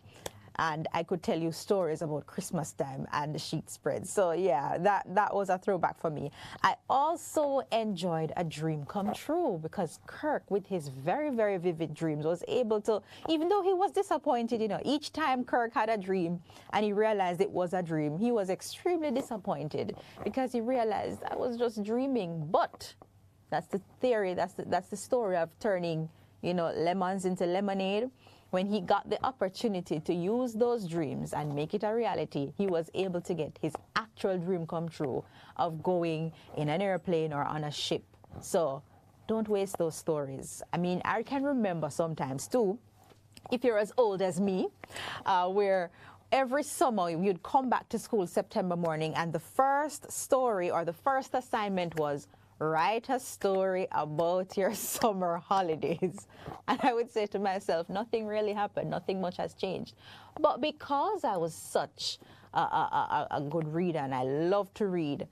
And I could tell you stories about Christmas time and the sheet spread. So yeah, that was a throwback for me. I also enjoyed A Dream Come True, because Kirk, with his very, very vivid dreams, was able to, even though he was disappointed, you know, each time Kirk had a dream and he realized it was a dream, he was extremely disappointed because he realized I was just dreaming. But that's the theory, that's the story of turning, you know, lemons into lemonade. When he got the opportunity to use those dreams and make it a reality, he was able to get his actual dream come true of going in an airplane or on a ship. So don't waste those stories. I mean, I can remember sometimes too, if you're as old as me, where every summer you'd come back to school September morning and the first story or the first assignment was write a story about your summer holidays. And I would say to myself, nothing really happened, nothing much has changed. But because I was such a good reader and I love to read,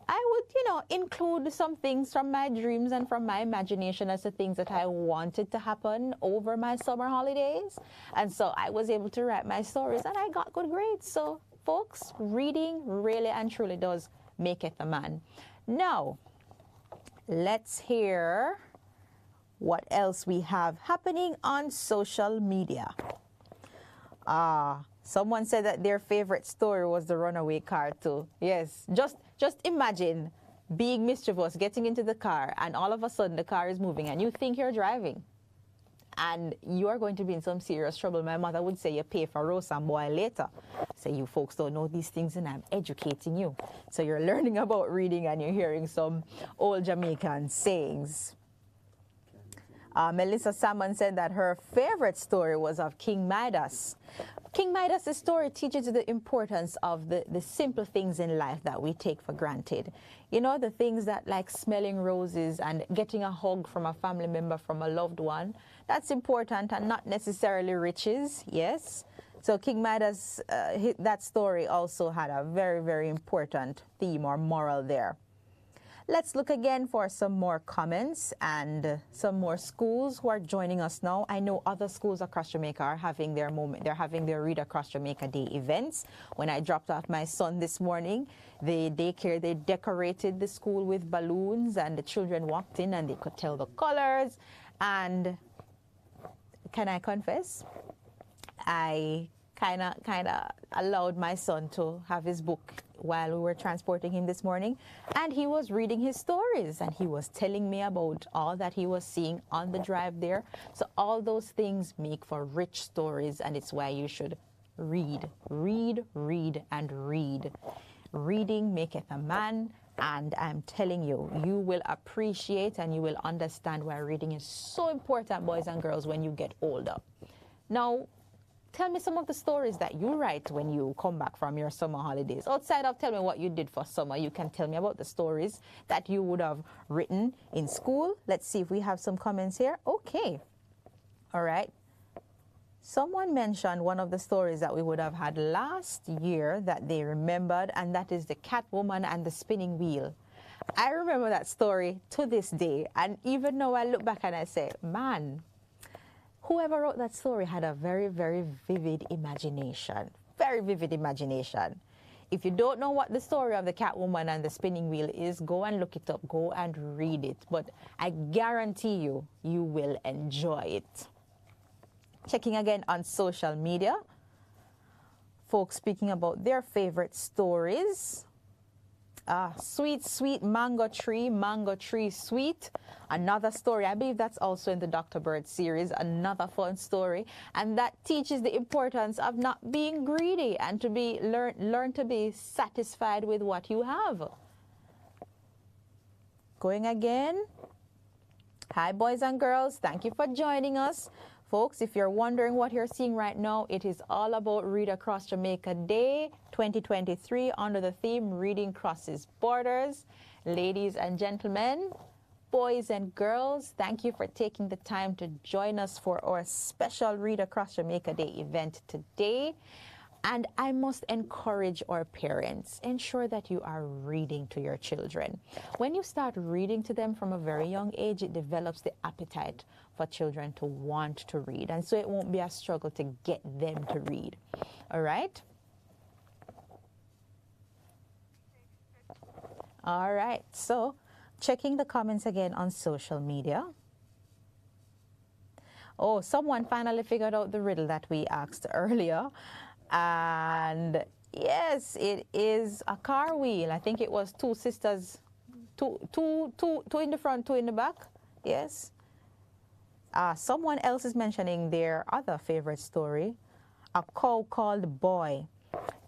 I would, you know, include some things from my dreams and from my imagination as the things that I wanted to happen over my summer holidays. And so I was able to write my stories and I got good grades. So folks, reading really and truly does make it a man. Now, let's hear what else we have happening on social media. Someone said that their favorite story was the runaway car too. Yes, just imagine being mischievous, getting into the car, and all of a sudden the car is moving and you think you're driving. And you are going to be in some serious trouble. My mother would say you pay for roast and boil later. So you folks don't know these things and I'm educating you. So you're learning about reading and you're hearing some old Jamaican sayings. Melissa Salmon said that her favorite story was of King Midas. King Midas' story teaches the importance of the simple things in life that we take for granted. You know, the things that like smelling roses and getting a hug from a family member, from a loved one. That's important, and not necessarily riches, yes. So King Midas, that story also had a very, very important theme or moral there. Let's look again for some more comments and some more schools who are joining us now. I know other schools across Jamaica are having their moment. They're having their Read Across Jamaica Day events. When I dropped off my son this morning, the daycare, they decorated the school with balloons, and the children walked in and they could tell the colors. And can I confess? I kind of allowed my son to have his book while we were transporting him this morning, and he was reading his stories, and he was telling me about all that he was seeing on the drive there. So all those things make for rich stories, and it's why you should read, read, read, and read. Reading maketh a man, and I'm telling you, you will appreciate and you will understand why reading is so important, boys and girls, when you get older. Now, tell me some of the stories that you write when you come back from your summer holidays. Outside of telling me what you did for summer, you can tell me about the stories that you would have written in school. Let's see if we have some comments here. Okay. All right. Someone mentioned one of the stories that we would have had last year that they remembered, and that is the Catwoman and the Spinning Wheel. I remember that story to this day, and even now I look back and I say, man, whoever wrote that story had a very, very vivid imagination. Very vivid imagination. If you don't know what the story of the Catwoman and the Spinning Wheel is, go and look it up. Go and read it. But I guarantee you, you will enjoy it. Checking again on social media. Folks speaking about their favorite stories. Sweet, sweet mango tree sweet. Another story, I believe that's also in the Dr. Bird series, another fun story. And that teaches the importance of not being greedy and to be learn to be satisfied with what you have. Going again. Hi, boys and girls. Thank you for joining us. Folks, if you're wondering what you're seeing right now, it is all about Read Across Jamaica Day 2023 under the theme Reading Crosses Borders. Ladies and gentlemen, boys and girls, thank you for taking the time to join us for our special Read Across Jamaica Day event today. And I must encourage our parents, ensure that you are reading to your children. When you start reading to them from a very young age, it develops the appetite for children to want to read. And so it won't be a struggle to get them to read. All right? All right. So checking the comments again on social media. Oh, someone finally figured out the riddle that we asked earlier. And yes, it is a car wheel. I think it was two sisters, two in the front, two in the back. Yes. Someone else is mentioning their other favorite story, a cow called Boy.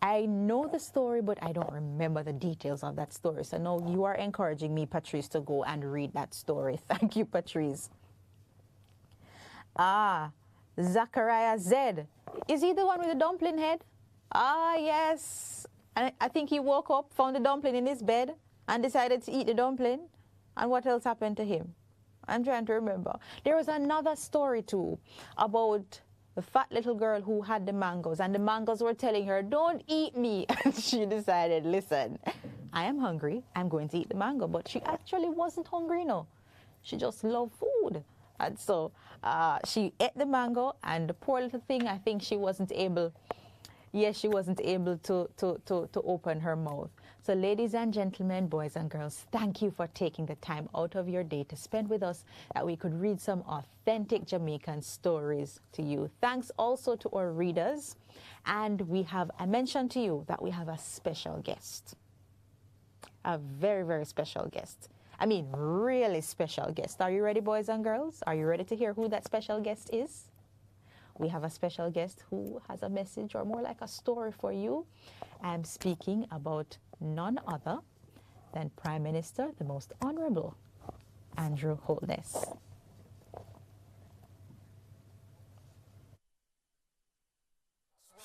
I know the story, but I don't remember the details of that story. So now you are encouraging me, Patrice, to go and read that story. Thank you, Patrice. Zachariah Z. Is he the one with the dumpling head? Yes. And I think he woke up, found the dumpling in his bed, and decided to eat the dumpling. And what else happened to him? I'm trying to remember. There was another story too about the fat little girl who had the mangoes, and the mangoes were telling her, don't eat me. And she decided, listen, I am hungry. I'm going to eat the mango. But she actually wasn't hungry, no. She just loved food. And so she ate the mango, and the poor little thing, I think she wasn't able to open her mouth. So ladies and gentlemen, boys and girls, thank you for taking the time out of your day to spend with us, that we could read some authentic Jamaican stories to you. Thanks also to our readers. And I mentioned to you that we have a special guest. A very, very special guest. I mean, really special guest. Are you ready, boys and girls? Are you ready to hear who that special guest is? We have a special guest who has a message, or more like a story for you. I'm speaking about none other than Prime Minister, the Most Honorable Andrew Holness.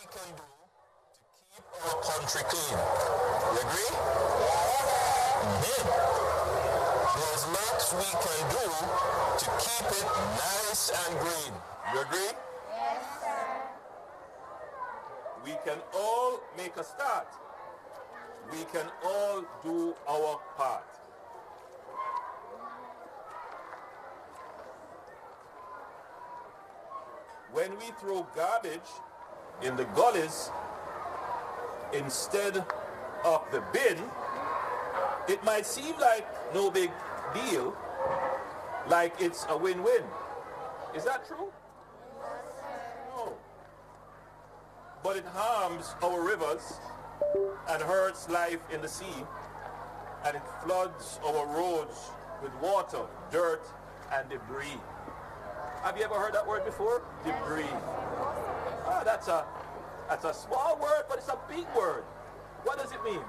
Jamaica country clean. You agree? There's lots we can do to keep it nice and green. You agree? Yes, sir. We can all make a start. We can all do our part. When we throw garbage in the gullies instead of the bin, it might seem like no big deal, like it's a win-win. Is that true? No. But it harms our rivers and hurts life in the sea, and it floods our roads with water, dirt, and debris. Have you ever heard that word before? Debris. Ah, that's a small word, but it's a big word. What does it mean?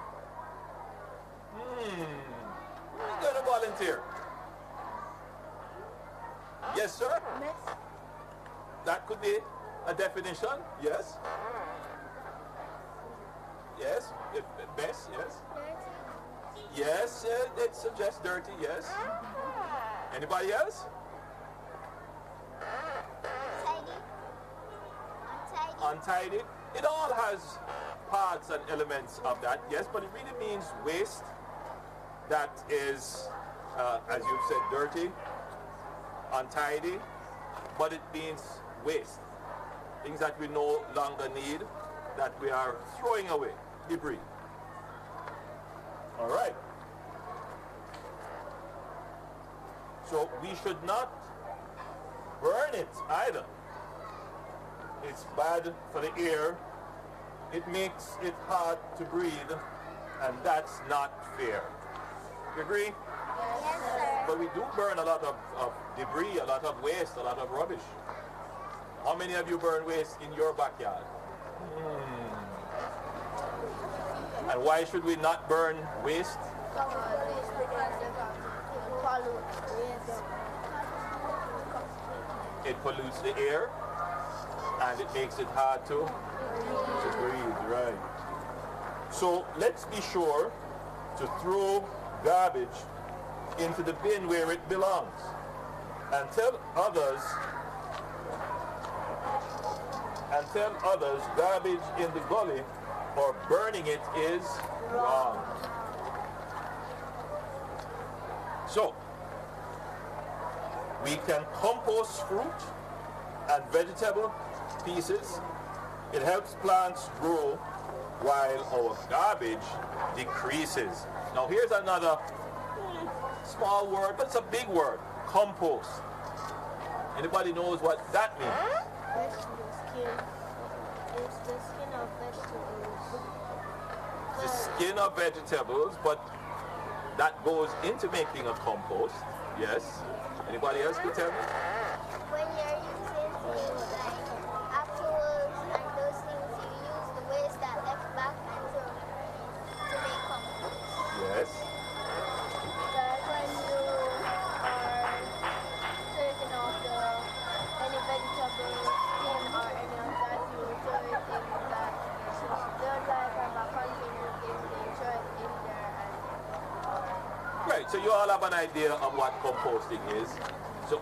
Who's going to volunteer? Yes, sir? Mess. That could be a definition. Yes. Yes. Mess. Yes. Dirty. Yes. It suggests dirty. Yes. Anybody else? Tidy. Untidy. Untidy. It all has parts and elements of that. Yes, but it really means waste. That is, as you've said, dirty, untidy, but it means waste. Things that we no longer need, that we are throwing away, debris. All right. So we should not burn it either. It's bad for the air. It makes it hard to breathe, and that's not fair. You agree? Yes, sir. But we do burn a lot of debris, a lot of waste, a lot of rubbish. How many of you burn waste in your backyard? And why should we not burn waste? It pollutes the air, and it makes it hard to breathe, right? So let's be sure to throw garbage into the bin where it belongs, and tell others garbage in the gully or burning it is wrong. So we can compost fruit and vegetable pieces. It helps plants grow while our garbage decreases. Now here's another small word, but it's a big word. Compost. Anybody knows what that means? Vegetable skin. It's the skin of vegetables. The skin of vegetables, but that goes into making a compost. Yes. Anybody else could tell me? When you're using things like apples and those things, you use the waste that left back and to make compost. Yes. Like when you are taking off any vegetable skin or any of that, you throw it in that. Don't like have a container in there, throw it in there and Right, so you all have an idea of what composting is. So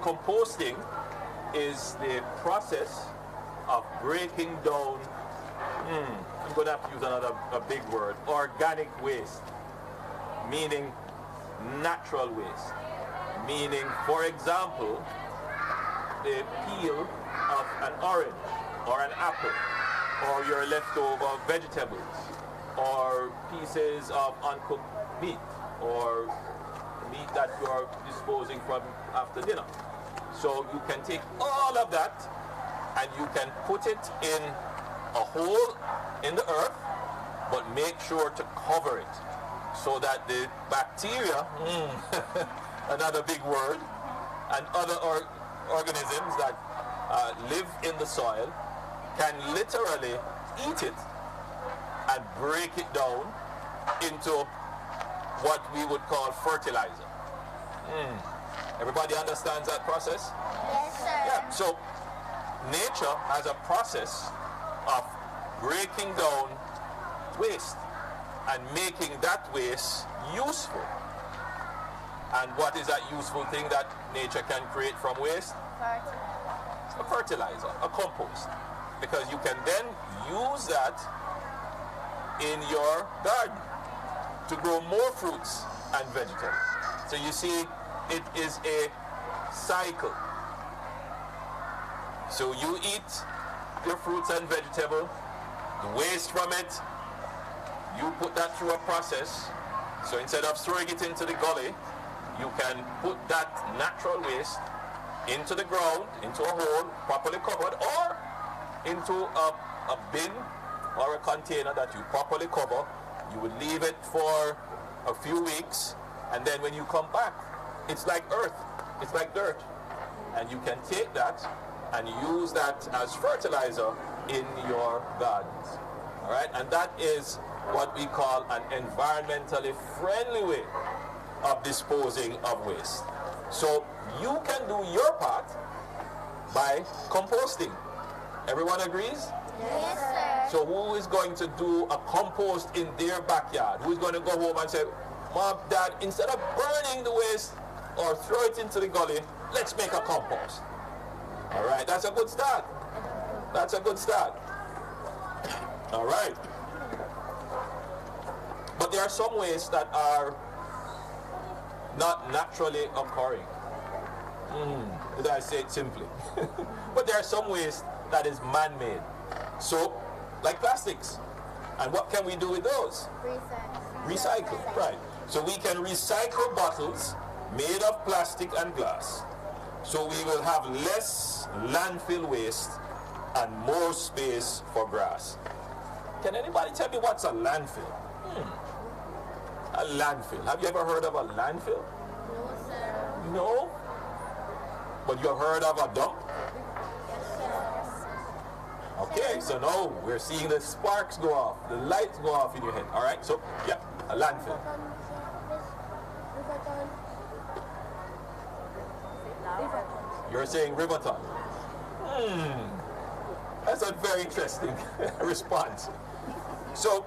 composting is the process of breaking down, I'm going to have to use a big word, organic waste, meaning natural waste. Meaning, for example, the peel of an orange or an apple or your leftover vegetables or pieces of uncooked meat or meat that you are disposing from after dinner. So you can take all of that and you can put it in a hole in the earth, but make sure to cover it so that the bacteria, another big word, and other organisms that live in the soil can literally eat it and break it down into what we would call fertilizer. Everybody understands that process? yes, sir. Yeah, so nature has a process of breaking down waste and making that waste useful. And what is that useful thing that nature can create from waste? A fertilizer, a compost. Because you can then use that in your garden to grow more fruits and vegetables. So you see, it is a cycle. So you eat your fruits and vegetables, the waste from it, you put that through a process. So instead of throwing it into the gully, you can put that natural waste into the ground, into a hole, properly covered, or into a bin or a container that you properly cover. You would leave it for a few weeks, and then when you come back, it's like earth, it's like dirt. And you can take that and use that as fertilizer in your gardens. All right, and that is what we call an environmentally friendly way of disposing of waste. So you can do your part by composting. Everyone agrees? Yes, sir. So who is going to do a compost in their backyard? Who is going to go home and say, Mom, Dad, instead of burning the waste or throw it into the gully, let's make a compost. All right, that's a good start. That's a good start. All right. But there are some waste that are not naturally occurring. Did I say it simply? But there are some waste that is man-made. So, like plastics. And what can we do with those? Recycle, right. So we can recycle bottles made of plastic and glass. So we will have less landfill waste and more space for grass. Can anybody tell me what's a landfill? A landfill. Have you ever heard of a landfill? No, sir. No? But you have heard of a dump? Yes, sir. Okay, so now we're seeing the sparks go off, the lights go off in your head. All right, so yeah, a landfill. You're saying Riverton. That's a very interesting response. So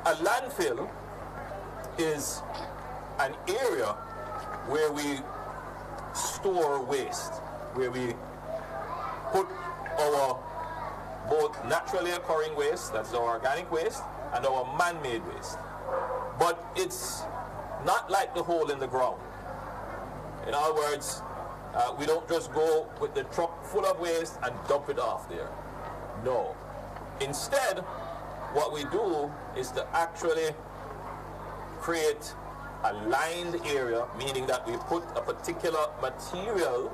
a landfill is an area where we store waste, where we put our both naturally occurring waste, that's our organic waste, and our man-made waste. But it's not like the hole in the ground. In other words, we don't just go with the truck full of waste and dump it off there. No. Instead, what we do is to actually create a lined area, meaning that we put a particular material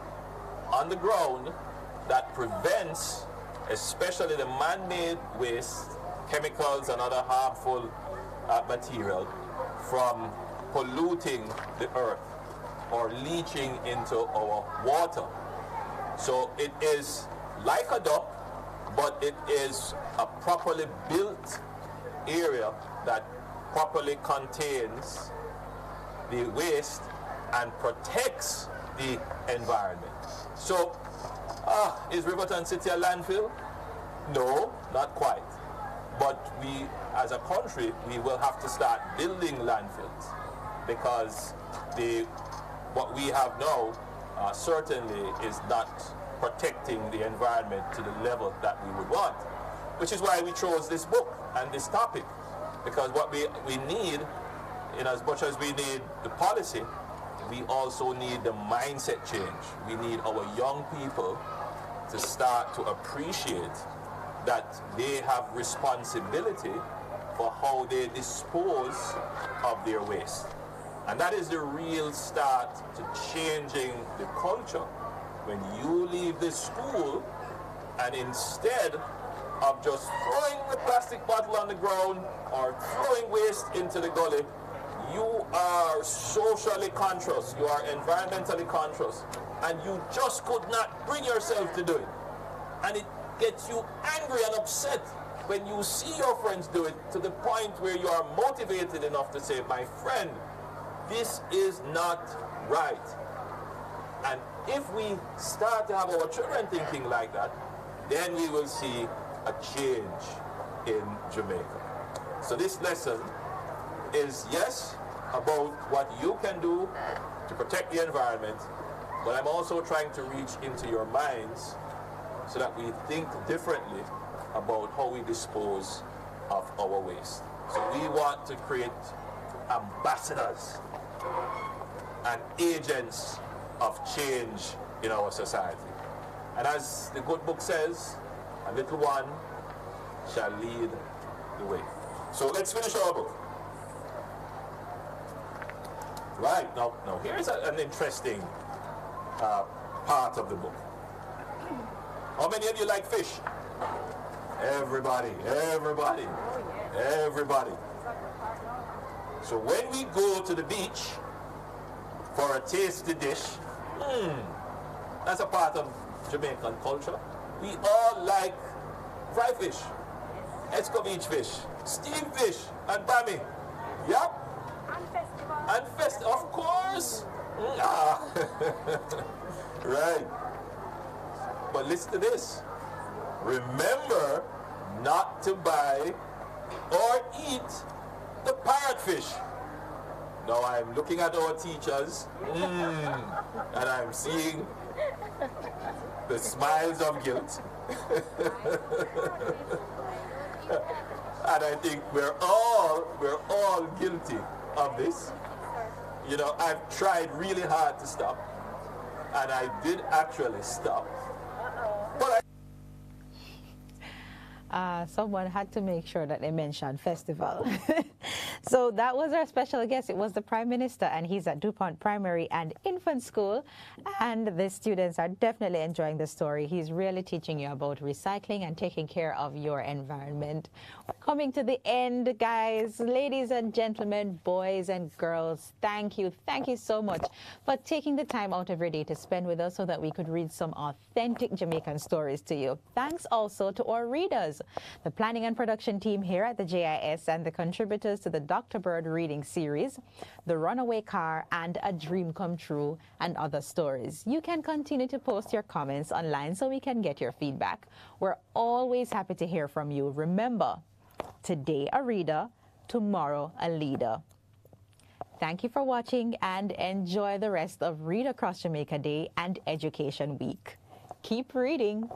on the ground that prevents, especially the man-made waste, chemicals and other harmful material from polluting the earth or leaching into our water. So it is like a dump, but it is a properly built area that properly contains the waste and protects the environment. So, is Riverton City a landfill? No, not quite. But we, as a country, we will have to start building landfills because what we have now certainly is not protecting the environment to the level that we would want. Which is why we chose this book and this topic. Because what we need, in as much as we need the policy, we also need the mindset change. We need our young people to start to appreciate that they have responsibility for how they dispose of their waste. And that is the real start to changing the culture. When you leave the school and instead of just throwing the plastic bottle on the ground or throwing waste into the gully, you are socially conscious, you are environmentally conscious, and you just could not bring yourself to do it. And it gets you angry and upset when you see your friends do it, to the point where you are motivated enough to say, my friend, this is not right. And if we start to have our children thinking like that, then we will see a change in Jamaica. So this lesson is, yes, about what you can do to protect the environment, but I'm also trying to reach into your minds so that we think differently about how we dispose of our waste. So we want to create ambassadors and agents of change in our society. And as the good book says, a little one shall lead the way. So let's finish our book. Right, now here's an interesting part of the book. How many of you like fish? Everybody. So when we go to the beach for a tasty dish, that's a part of Jamaican culture. We all like fried fish, escovitch fish, steamed fish, and bami. Yep. And festival. Of course. Right. But listen to this. Remember not to buy or eat the parrotfish. Now I'm looking at our teachers and I'm seeing the smiles of guilt. And I think we're all guilty of this. You know, I've tried really hard to stop, and I did actually stop. But someone had to make sure that they mentioned festival. So that was our special guest. It was the Prime Minister, and he's at DuPont Primary and Infant School. And the students are definitely enjoying the story. He's really teaching you about recycling and taking care of your environment. We're coming to the end, guys. Ladies and gentlemen, boys and girls, thank you. Thank you so much for taking the time out of your day to spend with us so that we could read some authentic Jamaican stories to you. Thanks also to our readers, the planning and production team here at the JIS, and the contributors to the Dr. Bird reading series, The Runaway Car, and A Dream Come True, and other stories. You can continue to post your comments online so we can get your feedback. We're always happy to hear from you. Remember, today a reader, tomorrow a leader. Thank you for watching, and enjoy the rest of Read Across Jamaica Day and Education Week. Keep reading.